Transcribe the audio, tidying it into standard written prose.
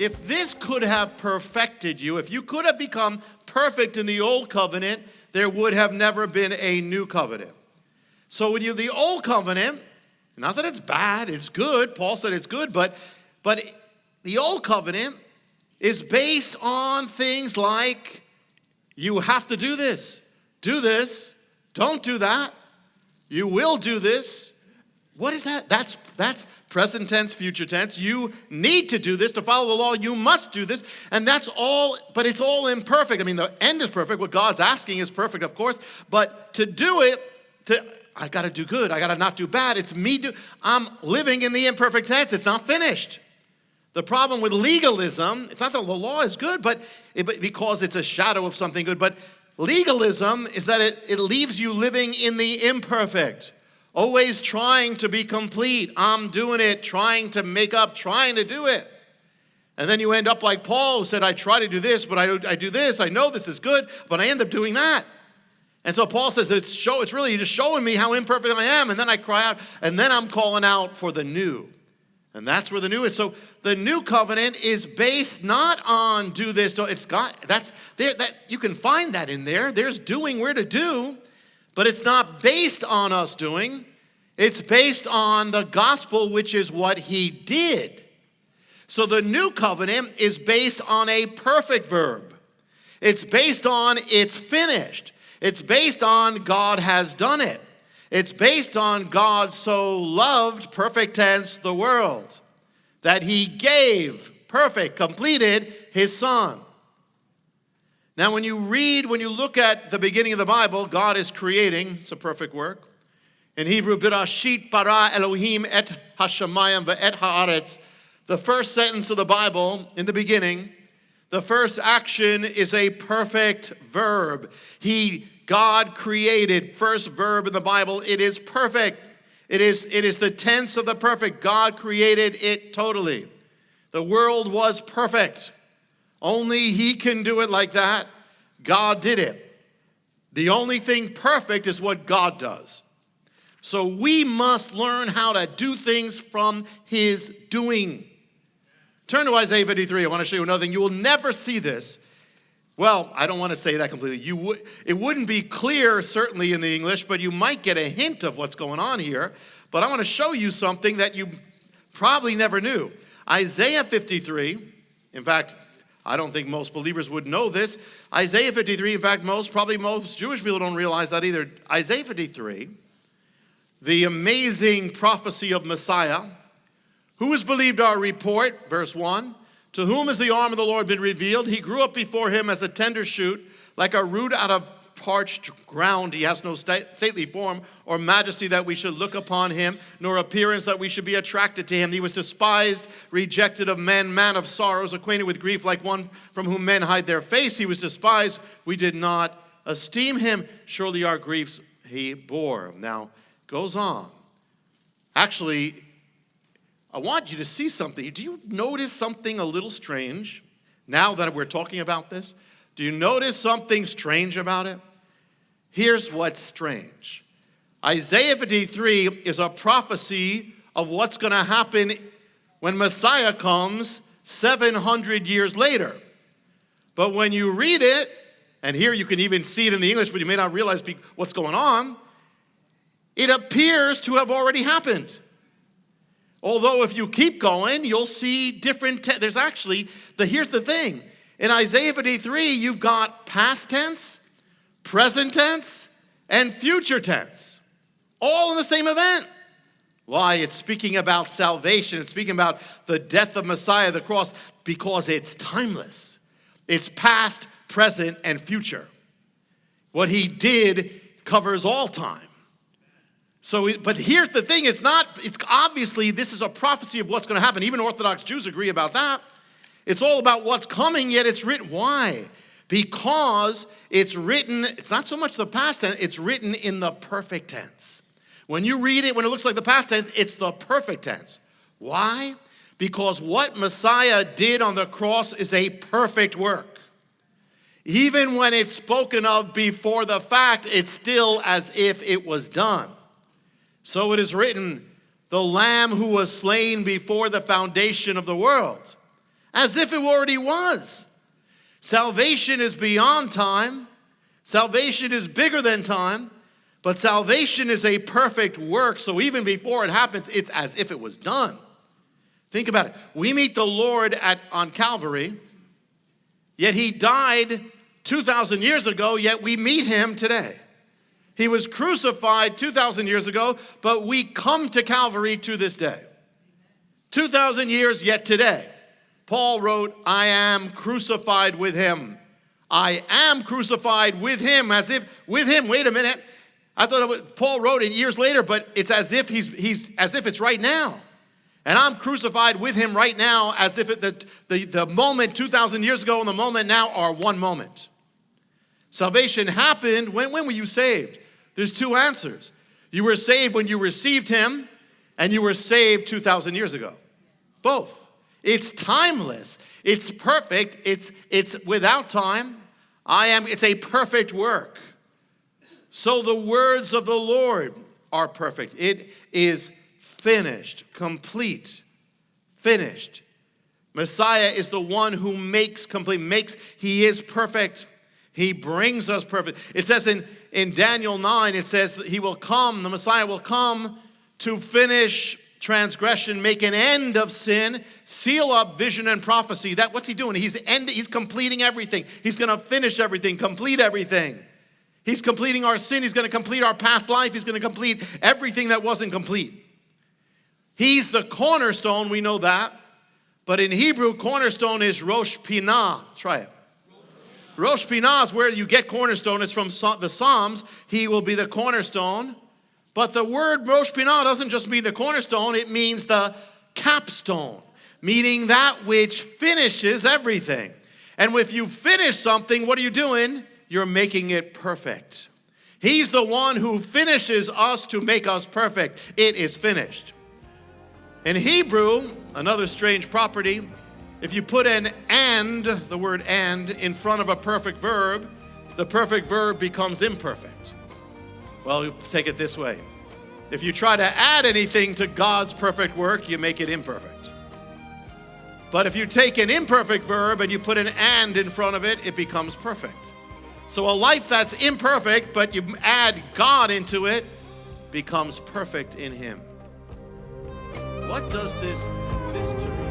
if this could have perfected you, if you could have become perfect in the old covenant, there would have never been a new covenant. So when the old covenant, not that it's bad, it's good. Paul said it's good, but the old covenant is based on things like you have to do this, don't do that, you will do this. What is that? That's present tense, future tense. You need to do this. To follow the law, you must do this. And that's all, but it's all imperfect. I mean, the end is perfect. What God's asking is perfect, of course. But to do it, I got to do good. I got to not do bad. It's me. I'm living in the imperfect tense. It's not finished. The problem with legalism, it's not that the law is good, but because it's a shadow of something good. But legalism is that it leaves you living in the imperfect. Always trying to be complete. I'm doing it, trying to make up, trying to do it. And then you end up like Paul, who said, I try to do this, but I do this. I know this is good, but I end up doing that. And so Paul says, it's really just showing me how imperfect I am. And then I cry out, and then I'm calling out for the new. And that's where the new is. So the new covenant is based not on do this, don't. It's got, that's there, that you can find that in there. There's doing, we're to do. But it's not based on us doing. It's based on the gospel, which is what he did. So the new covenant is based on a perfect verb. It's based on it's finished. It's based on God has done it. It's based on God so loved, perfect tense, the world, that he gave, perfect, completed, his son. Now, when you look at the beginning of the Bible, God is creating. It's a perfect work. In Hebrew, Berashit bara Elohim et hashamayim ve'et haaretz. The first sentence of the Bible, in the beginning, the first action is a perfect verb. God created, first verb in the Bible, it is perfect. It is the tense of the perfect. God created it totally. The world was perfect. Only he can do it like that. God did it. The only thing perfect is what God does. So we must learn how to do things from his doing. Turn to Isaiah 53. I want to show you another thing. You will never see this. Well, I don't want to say that completely. It wouldn't be clear, certainly in the English, but you might get a hint of what's going on here. But I want to show you something that you probably never knew. Isaiah 53, in fact, I don't think most believers would know this. Isaiah 53, in fact, probably most Jewish people don't realize that either. Isaiah 53, the amazing prophecy of Messiah. Who has believed our report? Verse 1. To whom has the arm of the Lord been revealed? He grew up before him as a tender shoot, like a root out of parched ground. He has no stately form or majesty that we should look upon him, nor appearance that we should be attracted to him. He was despised, rejected of men, man of sorrows, acquainted with grief, like one from whom men hide their face. He was despised. We did not esteem him. Surely our griefs he bore. Now, goes on. Actually, I want you to see something. Do you notice something a little strange now that we're talking about this? Do you notice something strange about it? Here's what's strange. Isaiah 53 is a prophecy of what's going to happen when Messiah comes 700 years later. But when you read it, and here you can even see it in the English, but you may not realize what's going on, it appears to have already happened. Although if you keep going, you'll see different, there's actually, here's the thing. In Isaiah 53, you've got past tense, present tense, and future tense. All in the same event. Why? It's speaking about salvation. It's speaking about the death of Messiah, the cross, because it's timeless. It's past, present, and future. What he did covers all time. But here's the thing, it's obviously, this is a prophecy of what's going to happen. Even Orthodox Jews agree about that. It's all about what's coming, yet it's written. Why? Because it's written, it's not so much the past tense, it's written in the perfect tense. When you read it, when it looks like the past tense, it's the perfect tense. Why? Because what Messiah did on the cross is a perfect work. Even when it's spoken of before the fact, it's still as if it was done. So it is written, the Lamb who was slain before the foundation of the world. as if it already was. Salvation is beyond time. Salvation is bigger than time. But salvation is a perfect work, so even before it happens, it's as if it was done. Think about it. We meet the Lord on Calvary, yet he died 2,000 years ago, yet we meet him today. He was crucified 2,000 years ago, but we come to Calvary to this day. 2,000 years, yet today. Paul wrote, I am crucified with him. I am crucified with him, as if, with him, wait a minute. I thought Paul wrote it years later, but it's as if he's as if it's right now. And I'm crucified with him right now, as if the moment 2,000 years ago and the moment now are one moment. Salvation happened, when were you saved? There's two answers. You were saved when you received him, and you were saved 2,000 years ago. Both. It's timeless. It's perfect. It's without time. It's a perfect work. So the words of the Lord are perfect. It is finished, complete, finished. Messiah is the one who makes complete, he is perfect. He brings us perfect. It says in Daniel 9, it says that he will come, the Messiah will come to finish transgression, make an end of sin, seal up vision and prophecy. What's he doing? He's completing everything. He's going to finish everything, complete everything. He's completing our sin. He's going to complete our past life. He's going to complete everything that wasn't complete. He's the cornerstone, we know that. But in Hebrew, cornerstone is Rosh Pinah. Try it. Rosh Pinah is where you get cornerstone. It's from the Psalms. He will be the cornerstone. But the word Rosh Pinah doesn't just mean the cornerstone. It means the capstone, meaning that which finishes everything. And if you finish something, what are you doing? You're making it perfect. He's the one who finishes us to make us perfect. It is finished. In Hebrew, another strange property, if you put an and, the word and, in front of a perfect verb, the perfect verb becomes imperfect. Well, you take it this way. If you try to add anything to God's perfect work, you make it imperfect. But if you take an imperfect verb and you put an and in front of it, it becomes perfect. So a life that's imperfect, but you add God into it, becomes perfect in him. What does this mystery